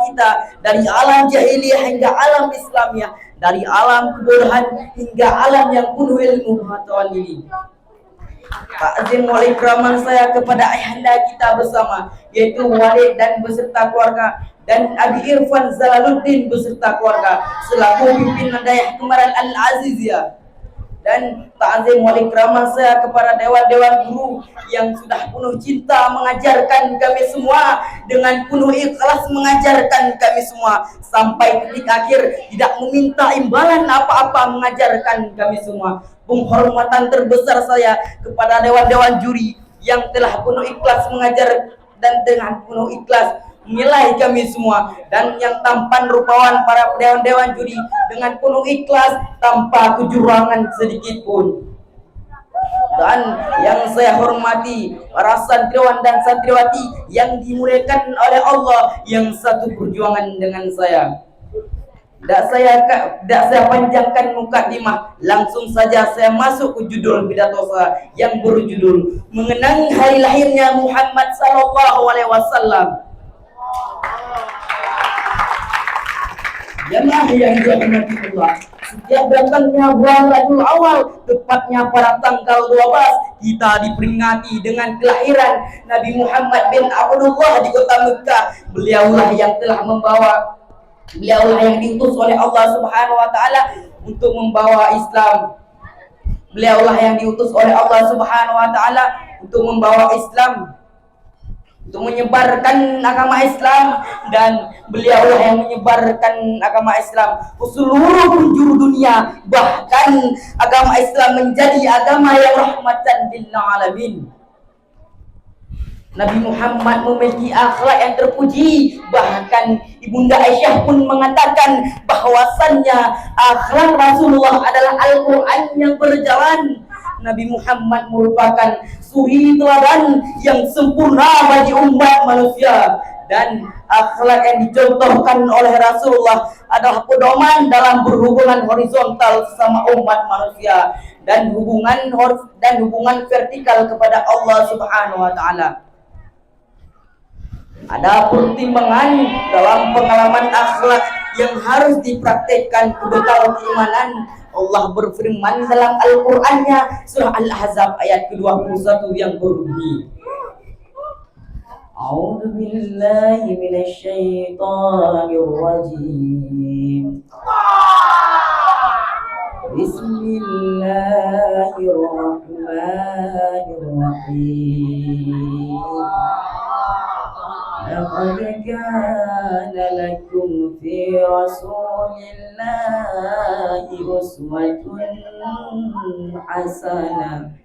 kita dari alam jahiliyah hingga alam Islamiyah, dari alam kebodohan hingga alam yang penuh ilmu pengetahuan ini. Takzim wal ikraman saya kepada ayahanda kita bersama, yaitu Walid dan beserta keluarga, dan Abi Irfan Zalaluddin beserta keluarga selaku pimpinan Dayah Kemaran Al-Aziziyah. Dan ta'zim wal ikraman saya kepada dewan-dewan guru yang sudah penuh cinta mengajarkan kami semua, dengan penuh ikhlas mengajarkan kami semua sampai titik akhir, tidak meminta imbalan apa-apa mengajarkan kami semua. Penghormatan terbesar saya kepada dewan-dewan juri yang telah penuh ikhlas mengajar dan dengan penuh ikhlas menilai kami semua, dan yang tampan rupawan para dewan-dewan juri dengan penuh ikhlas tanpa kecurangan sedikit pun. Dan yang saya hormati para santriwan dan santriwati yang dimuliakan oleh Allah yang satu perjuangan dengan saya. Tidak saya panjangkan mukadimah, langsung saja saya masuk ke judul pidato saya yang berjudul mengenang hari lahirnya Muhammad sallallahu alaihi wasallam. Jemaah yang dirahmati Allah, setiap datangnya bulan Rabiul Awal, tepatnya pada tanggal 12, kita diperingati dengan kelahiran Nabi Muhammad bin Abdullah di kota Mekah. Beliaulah yang diutus oleh Allah Subhanahu wa taala untuk membawa Islam. Beliaulah yang diutus oleh Allah Subhanahu wa taala untuk membawa Islam, untuk menyebarkan agama Islam, dan beliaulah yang menyebarkan agama Islam ke seluruh penjuru dunia, bahkan agama Islam menjadi agama yang rahmatan lil alamin. Nabi Muhammad memiliki akhlak yang terpuji, bahkan Ibunda Aisyah pun mengatakan bahwasannya akhlak Rasulullah adalah Al-Quran yang berjalan. Nabi Muhammad merupakan suri teladan yang sempurna bagi umat manusia, dan akhlak yang dicontohkan oleh Rasulullah adalah pedoman dalam berhubungan horizontal sesama umat manusia dan hubungan vertikal kepada Allah Subhanahu wa taala. Ada pertimbangan dalam pengalaman akhlak yang harus dipraktekkan ke bekal keimanan. Allah berfirman dalam Al-Qur'annya surah Al-Ahzab ayat ke-21 yang berbunyi, A'udzu billahi minasyaitonir rajim. Bismillahirrahmanirrahim. Laqad kana lakum fi rasulillahi uswatun hasanah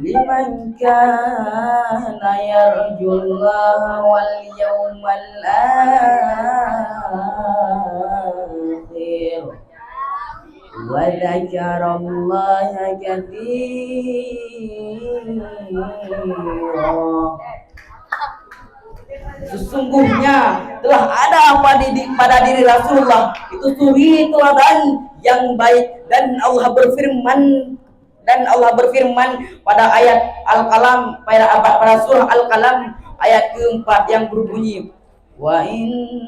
liman kana yarjullaha wal yawmal akhir wa dzakarallaha katsiran. Sesungguhnya telah ada pada diri Rasulullah itu suri teladan yang baik, dan Allah berfirman pada ayat Al-Qalam, pada surah Al-Qalam ayat keempat yang berbunyi, wa innaka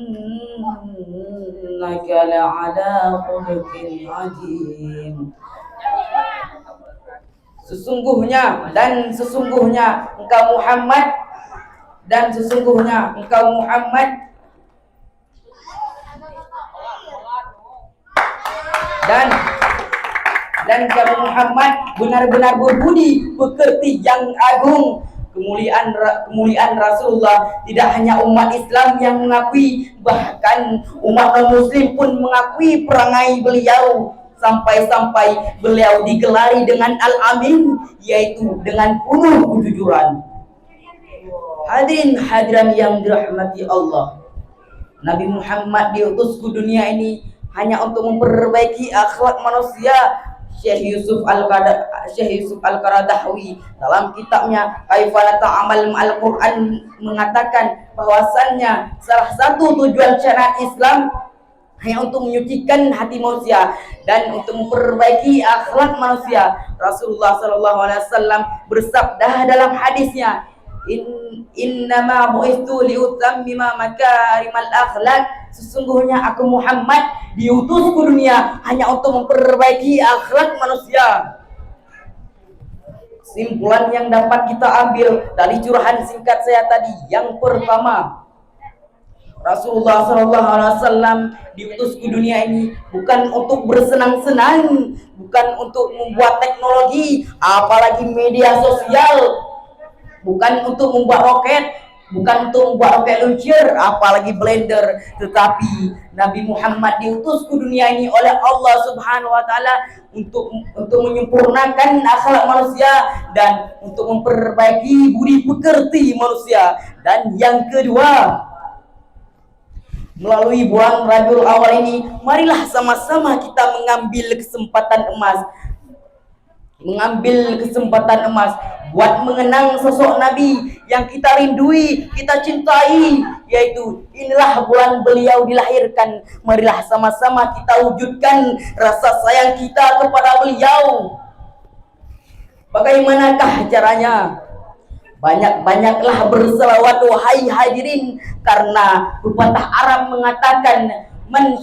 la'ala khuluqin azim. Sesungguhnya engkau Muhammad dan kamu Muhammad benar-benar berbudi pekerti yang agung. Kemuliaan Rasulullah tidak hanya umat Islam yang mengakui, bahkan umat non-muslim pun mengakui perangai beliau, sampai-sampai beliau digelari dengan Al-Amin, yaitu dengan penuh kejujuran. Hadirin yang dirahmati Allah, Nabi Muhammad diutus ke dunia ini hanya untuk memperbaiki akhlak manusia. Syekh Yusuf Al-Qaradawi dalam kitabnya Kaifa Nata'amal Ma'al Quran mengatakan bahwasannya salah satu tujuan syariat Islam hanya untuk menyucikan hati manusia dan untuk memperbaiki akhlak manusia. Rasulullah SAW bersabda dalam hadisnya, innama bu'istu liutammima makarimal akhlak. Sesungguhnya aku Muhammad diutus ke dunia hanya untuk memperbaiki akhlak manusia. Simpulan yang dapat kita ambil dari curahan singkat saya tadi, yang pertama, Rasulullah SAW diutus ke dunia ini bukan untuk bersenang-senang, bukan untuk membuat teknologi, apalagi media sosial, bukan untuk membuat roket, bukan untuk membuat roket launcher, apalagi blender, tetapi Nabi Muhammad diutus ke dunia ini oleh Allah Subhanahu wa taala untuk menyempurnakan akhlak manusia dan untuk memperbaiki budi pekerti manusia. Dan yang kedua, melalui bulan Rabiul Awal ini, marilah sama-sama kita mengambil kesempatan emas buat mengenang sosok Nabi yang kita rindui, kita cintai, yaitu inilah bulan beliau dilahirkan. Marilah sama-sama kita wujudkan rasa sayang kita kepada beliau. Bagaimanakah caranya? Banyak-banyaklah berselawat wahai hadirin, karena pepatah Arab mengatakan man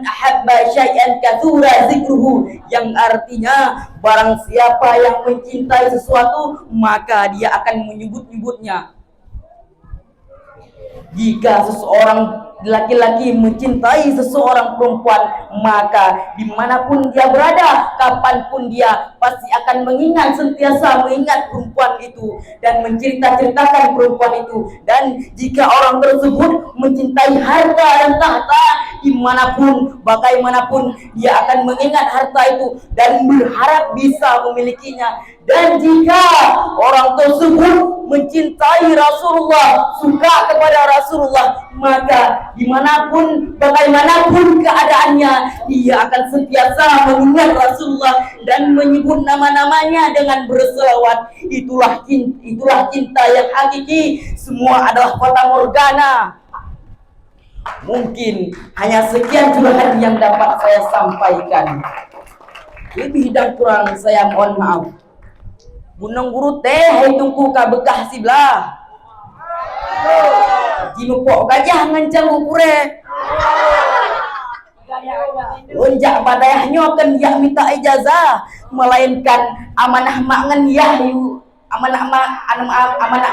ahabba syai'an katsura zikruhu, yang artinya barang siapa yang mencintai sesuatu maka dia akan menyebut-nyebutnya. Jika seseorang laki-laki mencintai seseorang perempuan, maka dimanapun dia berada, kapanpun dia pasti akan sentiasa mengingat perempuan itu dan menceritakan perempuan itu. Dan jika orang tersebut mencintai harta dan tahta, dimanapun, bagaimanapun, dia akan mengingat harta itu dan berharap bisa memilikinya. Dan jika orang tersebut mencintai Rasulullah, suka kepada Rasulullah, maka dimanapun, bagaimanapun keadaannya, dia akan sentiasa mengingat Rasulullah dan menyebut nama-namanya dengan berselawat. Itulah cinta yang hakiki. Semua adalah fata morgana. Mungkin hanya sekian curahan yang dapat saya sampaikan. Lebih dan kurang saya mohon maaf. Gunung guru teh tungku ka bekah siblah. Jinupok gajah ngancang ukure. Lonjak badayahnya akan dia minta ijazah, melainkan amanah mangan ya amanah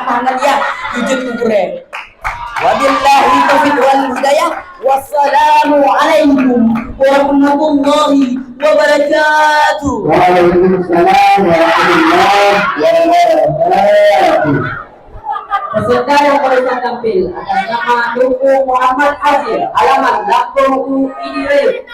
mangan ya wujud ukure. Wabillahi taufiq wal hidayah. Wassalamu alaikum warahmatullahi wabarakatuh. Waalaikumsalam warahmatullahi wabarakatuh. Peserta yang boleh tampil atas nama Tuku Muhammad Azir, alamat Lampung Idire.